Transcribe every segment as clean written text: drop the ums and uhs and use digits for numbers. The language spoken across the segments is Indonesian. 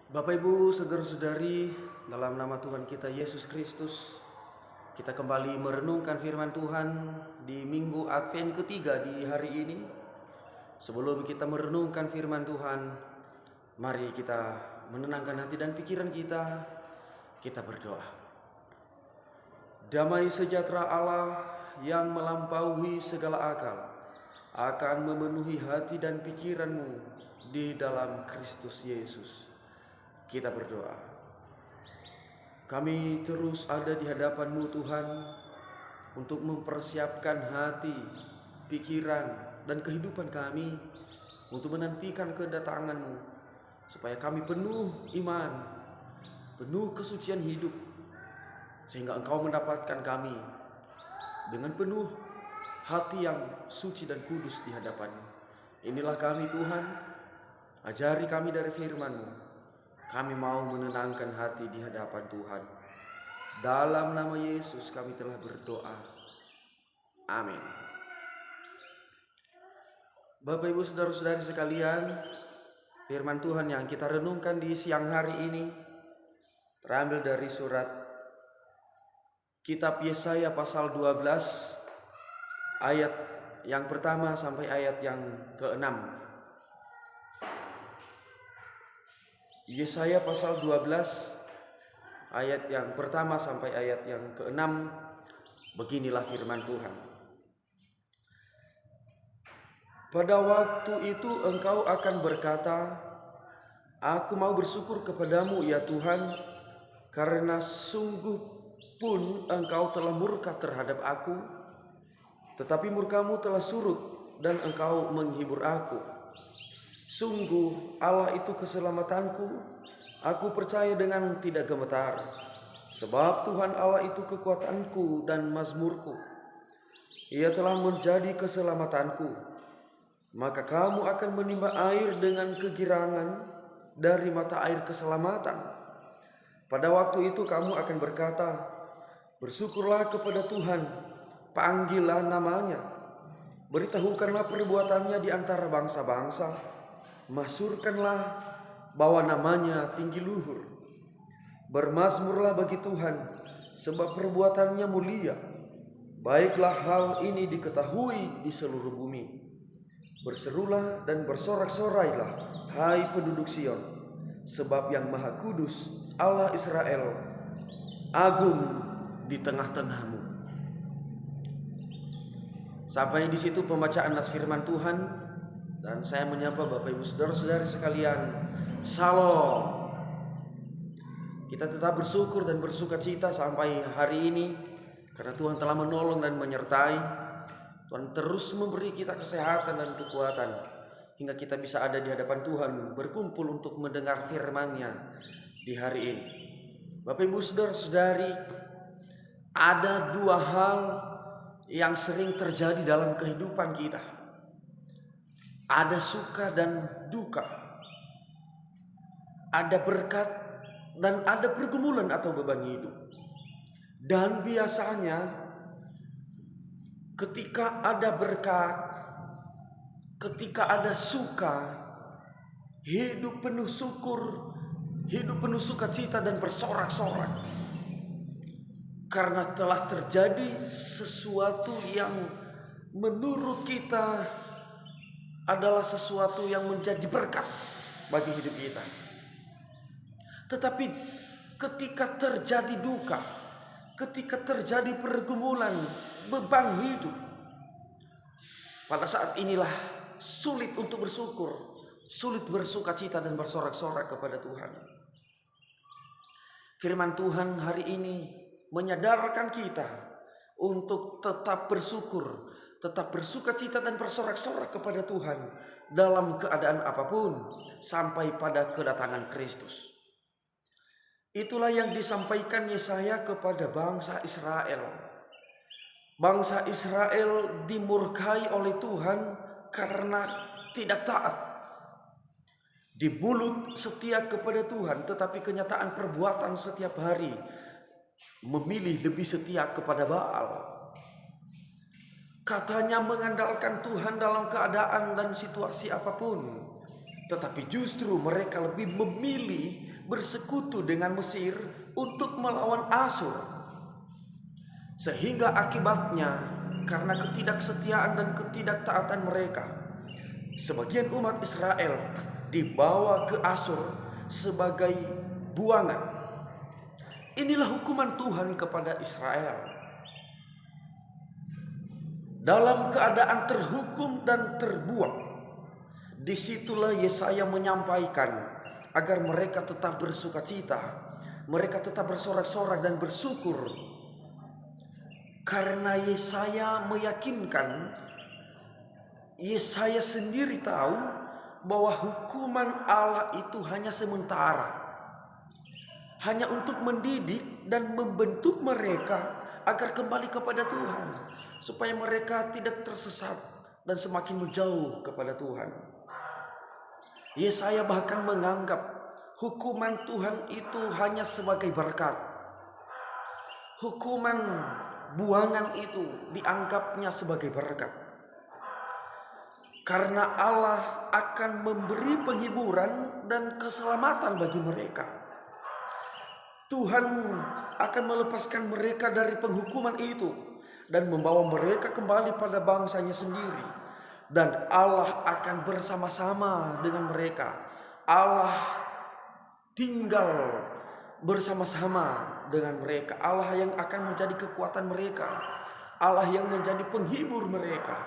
Bapak Ibu, saudara-saudari, dalam nama Tuhan kita Yesus Kristus, kita kembali merenungkan firman Tuhan di Minggu Advent ketiga di hari ini. Sebelum kita merenungkan firman Tuhan, mari kita menenangkan hati dan pikiran kita berdoa. Damai sejahtera Allah yang melampaui segala akal akan memenuhi hati dan pikiranmu di dalam Kristus Yesus. Kita berdoa. Kami terus ada di hadapan-Mu Tuhan untuk mempersiapkan hati, pikiran, dan kehidupan kami untuk menantikan kedatangan-Mu, supaya kami penuh iman, penuh kesucian hidup, sehingga Engkau mendapatkan kami dengan penuh hati yang suci dan kudus di hadapan-Mu. Inilah kami Tuhan, ajari kami dari firman-Mu. Kami mau menenangkan hati di hadapan Tuhan. Dalam nama Yesus kami telah berdoa. Amin. Bapak Ibu saudara-saudari sekalian, firman Tuhan yang kita renungkan di siang hari ini terambil dari surat Kitab Yesaya pasal 12 ayat yang pertama sampai ayat yang ke-6. Yesaya pasal 12 ayat yang pertama sampai ayat yang ke-6. Beginilah firman Tuhan. Pada waktu itu engkau akan berkata, aku mau bersyukur kepadamu ya Tuhan, karena sungguh pun engkau telah murka terhadap aku, tetapi murkamu telah surut dan engkau menghibur aku. Sungguh Allah itu keselamatanku, aku percaya dengan tidak gemetar. Sebab Tuhan Allah itu kekuatanku dan mazmurku. Ia telah menjadi keselamatanku. Maka kamu akan menimba air dengan kegirangan dari mata air keselamatan. Pada waktu itu kamu akan berkata, bersyukurlah kepada Tuhan, panggillah namanya, beritahukanlah perbuatannya di antara bangsa-bangsa. Masyurkanlah bahwa namanya tinggi luhur. Bermazmurlah bagi Tuhan, sebab perbuatannya mulia. Baiklah hal ini diketahui di seluruh bumi. Berserulah dan bersorak-sorailah, hai penduduk Sion, sebab yang Maha Kudus, Allah Israel, agung di tengah-tengahmu. Sampai di situ pembacaan nas firman Tuhan. Dan saya menyapa Bapak Ibu saudara-saudari sekalian, Shalom. Kita tetap bersyukur dan bersukacita sampai hari ini, karena Tuhan telah menolong dan menyertai. Tuhan terus memberi kita kesehatan dan kekuatan, hingga kita bisa ada di hadapan Tuhan, berkumpul untuk mendengar firman-Nya di hari ini. Bapak Ibu saudara-saudari, ada dua hal yang sering terjadi dalam kehidupan kita. Ada suka dan duka, ada berkat dan ada pergumulan atau beban hidup. Dan biasanya ketika ada berkat, ketika ada suka, hidup penuh syukur, hidup penuh sukacita dan bersorak-sorak, karena telah terjadi sesuatu yang menurut kita adalah sesuatu yang menjadi berkat bagi hidup kita. Tetapi ketika terjadi duka, ketika terjadi pergumulan, beban hidup, pada saat inilah sulit untuk bersyukur, sulit bersukacita dan bersorak-sorak kepada Tuhan. Firman Tuhan hari ini menyadarkan kita untuk tetap bersyukur, tetap bersukacita dan bersorak-sorak kepada Tuhan dalam keadaan apapun sampai pada kedatangan Kristus. Itulah yang disampaikan Yesaya kepada bangsa Israel. Bangsa Israel dimurkai oleh Tuhan karena tidak taat. Di mulut setia kepada Tuhan, tetapi kenyataan perbuatan setiap hari memilih lebih setia kepada Baal. Katanya mengandalkan Tuhan dalam keadaan dan situasi apapun, Tetapi justru mereka lebih memilih bersekutu dengan Mesir untuk melawan Asyur. Sehingga akibatnya, karena ketidaksetiaan dan ketidaktaatan mereka, sebagian umat Israel dibawa ke Asyur sebagai buangan. Inilah hukuman Tuhan kepada Israel. Dalam keadaan terhukum dan terbuang, disitulah Yesaya menyampaikan agar mereka tetap bersukacita, mereka tetap bersorak-sorak dan bersyukur. Karena Yesaya meyakinkan, Yesaya sendiri tahu bahwa hukuman Allah itu hanya sementara, hanya untuk mendidik dan membentuk mereka agar kembali kepada Tuhan, supaya mereka tidak tersesat dan semakin menjauh kepada Tuhan. Yesaya bahkan menganggap hukuman Tuhan itu hanya sebagai berkat. Hukuman buangan itu dianggapnya sebagai berkat, karena Allah akan memberi penghiburan dan keselamatan bagi mereka. Tuhan akan melepaskan mereka dari penghukuman itu dan membawa mereka kembali pada bangsanya sendiri. Dan Allah akan bersama-sama dengan mereka. Allah tinggal bersama-sama dengan mereka. Allah yang akan menjadi kekuatan mereka. Allah yang menjadi penghibur mereka.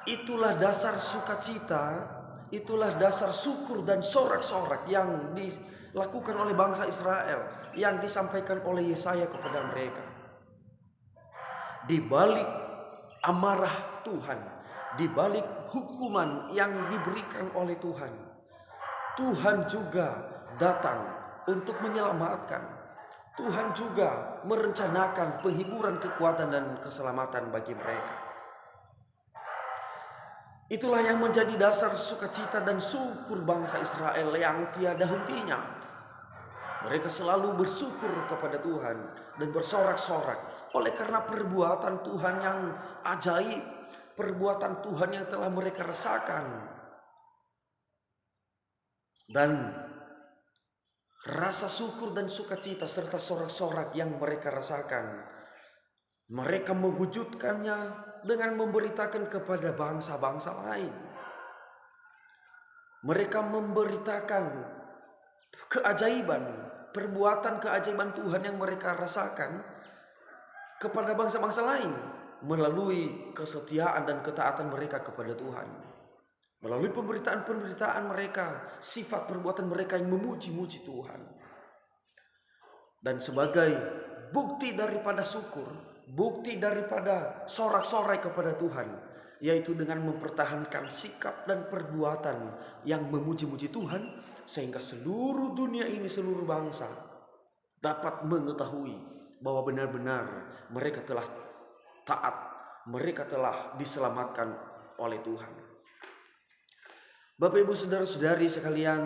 Itulah dasar sukacita, itulah dasar syukur dan sorak-sorak yang dilakukan oleh bangsa Israel, yang disampaikan oleh Yesaya kepada mereka. Di balik amarah Tuhan, di balik hukuman yang diberikan oleh Tuhan, Tuhan juga datang untuk menyelamatkan. Tuhan juga merencanakan penghiburan, kekuatan dan keselamatan bagi mereka. Itulah yang menjadi dasar sukacita dan syukur bangsa Israel yang tiada hentinya. Mereka selalu bersyukur kepada Tuhan dan bersorak-sorak oleh karena perbuatan Tuhan yang ajaib, perbuatan Tuhan yang telah mereka rasakan. Dan rasa syukur dan sukacita serta sorak-sorak yang mereka rasakan, mereka mewujudkannya dengan memberitakan kepada bangsa-bangsa lain. Mereka memberitakan keajaiban, perbuatan keajaiban Tuhan yang mereka rasakan kepada bangsa-bangsa lain melalui kesetiaan dan ketaatan mereka kepada Tuhan. Melalui pemberitaan-pemberitaan mereka, sifat perbuatan mereka yang memuji-muji Tuhan. Dan sebagai bukti daripada syukur, bukti daripada sorak-sorai kepada Tuhan, yaitu dengan mempertahankan sikap dan perbuatan yang memuji-muji Tuhan, sehingga seluruh dunia ini, seluruh bangsa dapat mengetahui bahwa benar-benar mereka telah taat, mereka telah diselamatkan oleh Tuhan. Bapak Ibu saudara-saudari sekalian,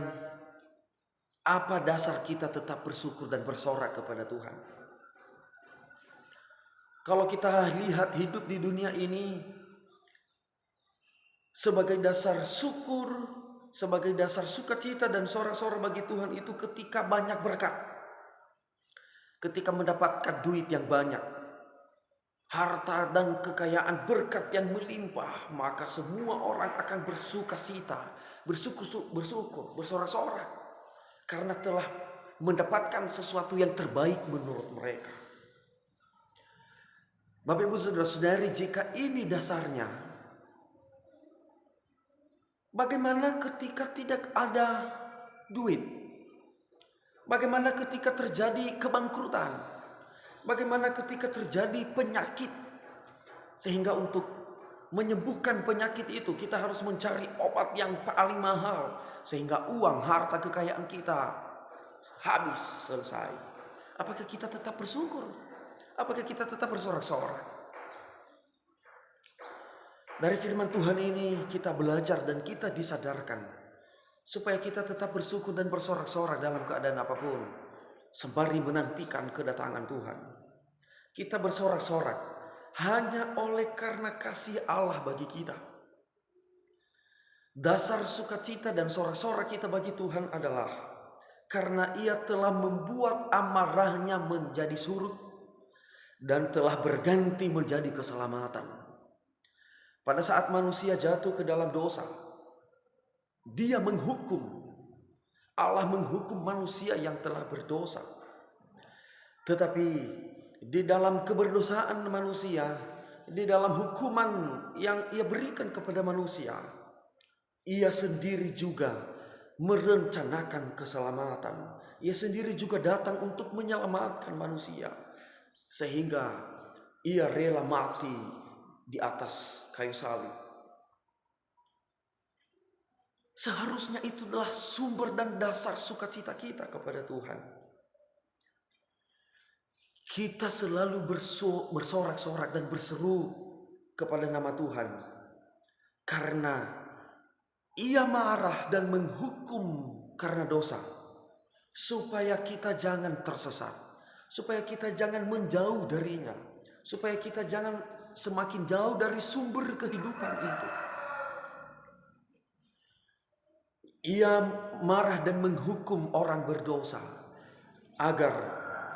apa dasar kita tetap bersyukur dan bersorak kepada Tuhan? Kalau kita lihat hidup di dunia ini sebagai dasar syukur, sebagai dasar sukacita dan sorak-sorak bagi Tuhan itu ketika banyak berkat, ketika mendapatkan duit yang banyak, harta dan kekayaan, berkat yang melimpah, maka semua orang akan bersukacita, bersyukur, bersorak-sorak karena telah mendapatkan sesuatu yang terbaik menurut mereka. Bapak Ibu saudara-saudari, jika ini dasarnya, bagaimana ketika tidak ada duit? Bagaimana ketika terjadi kebangkrutan? Bagaimana ketika terjadi penyakit? Sehingga untuk menyembuhkan penyakit itu kita harus mencari obat yang paling mahal, sehingga uang, harta, kekayaan kita habis, selesai. Apakah kita tetap bersyukur? Apakah kita tetap bersorak-sorak? Dari firman Tuhan ini kita belajar dan kita disadarkan supaya kita tetap bersyukur dan bersorak-sorak dalam keadaan apapun, sembari menantikan kedatangan Tuhan. Kita bersorak-sorak hanya oleh karena kasih Allah bagi kita. Dasar sukacita dan sorak-sorak kita bagi Tuhan adalah karena Ia telah membuat amarahnya menjadi surut dan telah berganti menjadi keselamatan. Pada saat manusia jatuh ke dalam dosa, Dia menghukum. Allah menghukum manusia yang telah berdosa. Tetapi di dalam keberdosaan manusia, di dalam hukuman yang Ia berikan kepada manusia, Ia sendiri juga merencanakan keselamatan. Ia sendiri juga datang untuk menyelamatkan manusia. Sehingga Ia rela mati di atas kayu salib. Seharusnya itu adalah sumber dan dasar sukacita kita kepada Tuhan. Kita selalu bersorak-sorak dan berseru kepada nama Tuhan. Karena Ia marah dan menghukum karena dosa. Supaya kita jangan tersesat. Supaya kita jangan menjauh darinya. Supaya kita jangan semakin jauh dari sumber kehidupan itu. Ia marah dan menghukum orang berdosa agar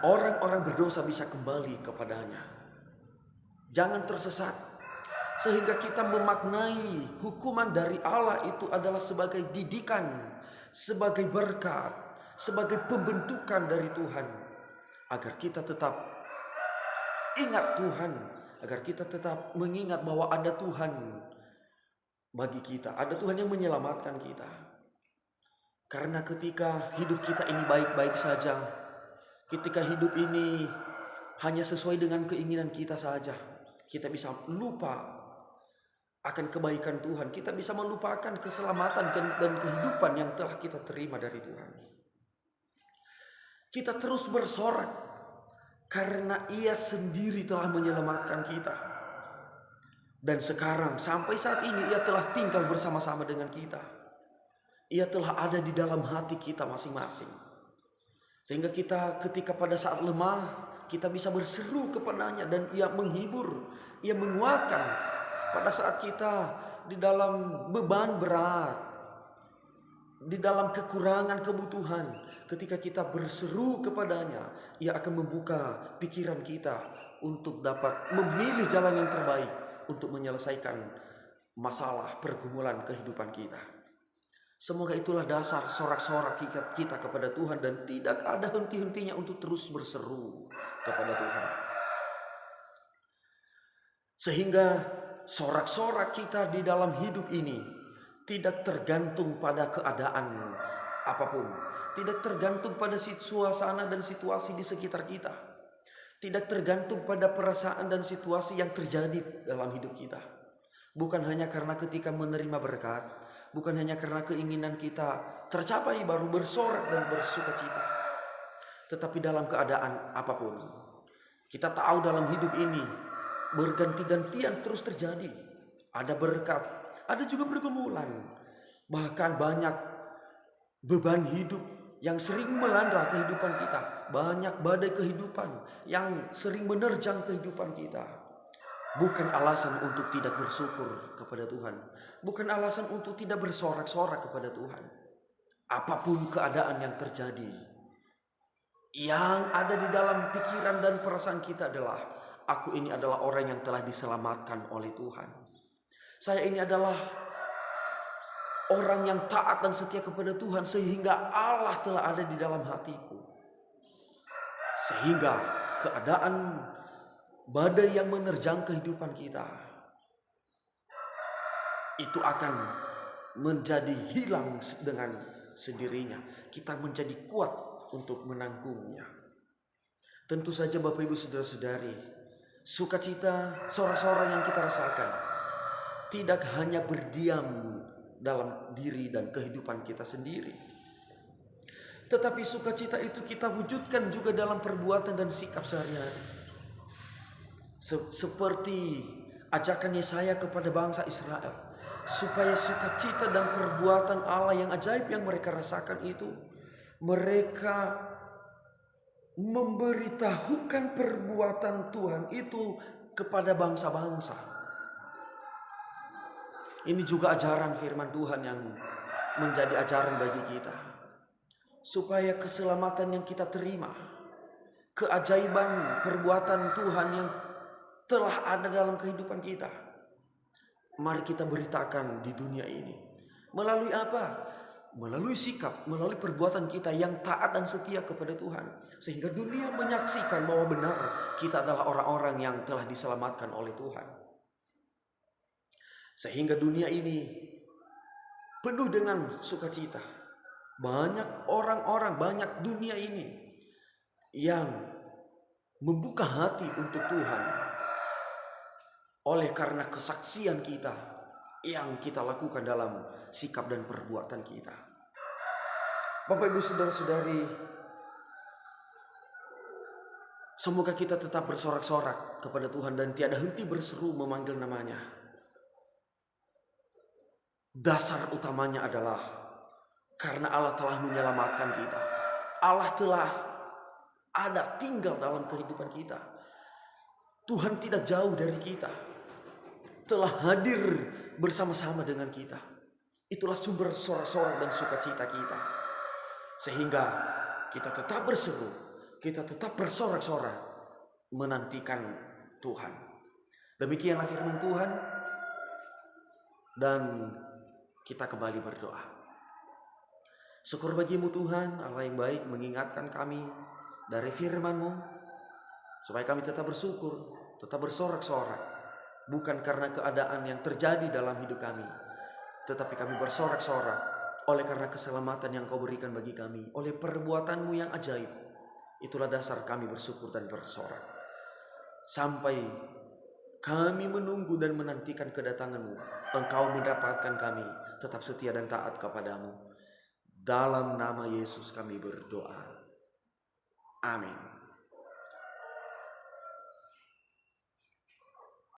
orang-orang berdosa bisa kembali kepadanya. Jangan tersesat. Sehingga kita memaknai hukuman dari Allah itu adalah sebagai didikan, sebagai berkat, sebagai pembentukan dari Tuhan. Agar kita tetap ingat Tuhan, agar kita tetap mengingat bahwa ada Tuhan bagi kita, ada Tuhan yang menyelamatkan kita. Karena ketika hidup kita ini baik-baik saja, ketika hidup ini hanya sesuai dengan keinginan kita saja, kita bisa lupa akan kebaikan Tuhan. Kita bisa melupakan keselamatan dan kehidupan yang telah kita terima dari Tuhan. Kita terus bersorak karena Ia sendiri telah menyelamatkan kita. Dan sekarang sampai saat ini Ia telah tinggal bersama-sama dengan kita. Ia telah ada di dalam hati kita masing-masing. Sehingga kita ketika pada saat lemah, kita bisa berseru kepadanya dan Ia menghibur, Ia menguatkan. Pada saat kita di dalam beban berat, di dalam kekurangan kebutuhan, ketika kita berseru kepadanya, Ia akan membuka pikiran kita untuk dapat memilih jalan yang terbaik untuk menyelesaikan masalah pergumulan kehidupan kita. Semoga itulah dasar sorak-sorak kita kepada Tuhan dan tidak ada henti-hentinya untuk terus berseru kepada Tuhan. Sehingga sorak-sorak kita di dalam hidup ini tidak tergantung pada keadaan apapun. Tidak tergantung pada suasana dan situasi di sekitar kita. Tidak tergantung pada perasaan dan situasi yang terjadi dalam hidup kita. Bukan hanya karena ketika menerima berkat, bukan hanya karena keinginan kita tercapai baru bersorak dan bersukacita. Tetapi dalam keadaan apapun, kita tahu dalam hidup ini berganti-gantian terus terjadi. Ada berkat, ada juga pergumulan. Bahkan banyak beban hidup yang sering melanda kehidupan kita. Banyak badai kehidupan yang sering menerjang kehidupan kita. Bukan alasan untuk tidak bersyukur kepada Tuhan. Bukan alasan untuk tidak bersorak-sorak kepada Tuhan. Apapun keadaan yang terjadi, yang ada di dalam pikiran dan perasaan kita adalah, aku ini adalah orang yang telah diselamatkan oleh Tuhan. Saya ini adalah orang yang taat dan setia kepada Tuhan, sehingga Allah telah ada di dalam hatiku. Sehingga keadaan badai yang menerjang kehidupan kita itu akan menjadi hilang dengan sendirinya. Kita menjadi kuat untuk menanggungnya. Tentu saja Bapak Ibu Saudara-saudari, sukacita, sorak-sorak yang kita rasakan tidak hanya berdiam dalam diri dan kehidupan kita sendiri. Tetapi sukacita itu kita wujudkan juga dalam perbuatan dan sikap sehari-hari. Seperti ajakan Yesaya kepada bangsa Israel, supaya sukacita dan perbuatan Allah yang ajaib yang mereka rasakan itu, mereka memberitahukan perbuatan Tuhan itu kepada bangsa-bangsa. Ini juga ajaran firman Tuhan yang menjadi ajaran bagi kita. Supaya keselamatan yang kita terima, keajaiban perbuatan Tuhan yang telah ada dalam kehidupan kita, mari kita beritakan di dunia ini. Melalui apa? Melalui sikap, melalui perbuatan kita yang taat dan setia kepada Tuhan. Sehingga dunia menyaksikan bahwa benar kita adalah orang-orang yang telah diselamatkan oleh Tuhan. Sehingga dunia ini penuh dengan sukacita. Banyak orang-orang, banyak dunia ini yang membuka hati untuk Tuhan. Oleh karena kesaksian kita yang kita lakukan dalam sikap dan perbuatan kita. Bapak Ibu Saudara-saudari, semoga kita tetap bersorak-sorak kepada Tuhan dan tiada henti berseru memanggil namanya. Dasar utamanya adalah karena Allah telah menyelamatkan kita. Allah telah ada tinggal dalam kehidupan kita. Tuhan tidak jauh dari kita. Telah hadir bersama-sama dengan kita. Itulah sumber sorak-sorak dan sukacita kita. Sehingga kita tetap berseru, kita tetap bersorak-sorak menantikan Tuhan. Demikianlah firman Tuhan. Dan kita kembali berdoa. Syukur bagimu Tuhan, Allah yang baik, mengingatkan kami dari firman-Mu, supaya kami tetap bersyukur, tetap bersorak-sorak. Bukan karena keadaan yang terjadi dalam hidup kami, tetapi kami bersorak-sorak oleh karena keselamatan yang Kau berikan bagi kami, oleh perbuatan-Mu yang ajaib. Itulah dasar kami bersyukur dan bersorak. Sampai kami menunggu dan menantikan kedatangan-Mu, Engkau mendapatkan kami tetap setia dan taat kepadamu. Dalam nama Yesus kami berdoa. Amin.